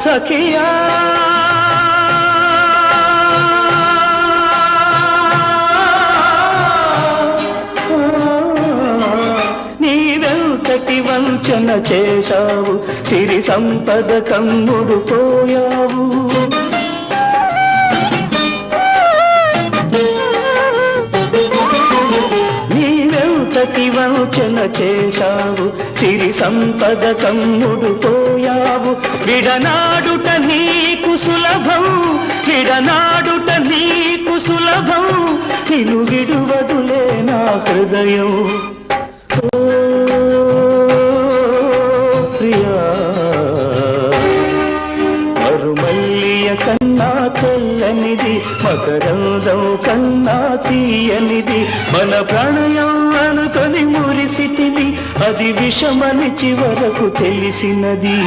సఖియా నీవెంతటి వంచన చేశావు, సిరి సంపద కమ్ముడు పోయావు. వంచన చేశావు, సిరి సంపద కమ్ముడు పోయావు. విడనాడుట నీకు సులభం, విడనాడుట నీకు సులభం, నిన్ను విడువదులే నా హృదయం. ఓ ప్రియా, మరుమల్లియ కన్నా తెల్లనిది, మకరందం కన్నా తీయనిది, మన ప్రణయం అనుకొని మురిసితిని, అది విషమని చివరకు తెలిసినది.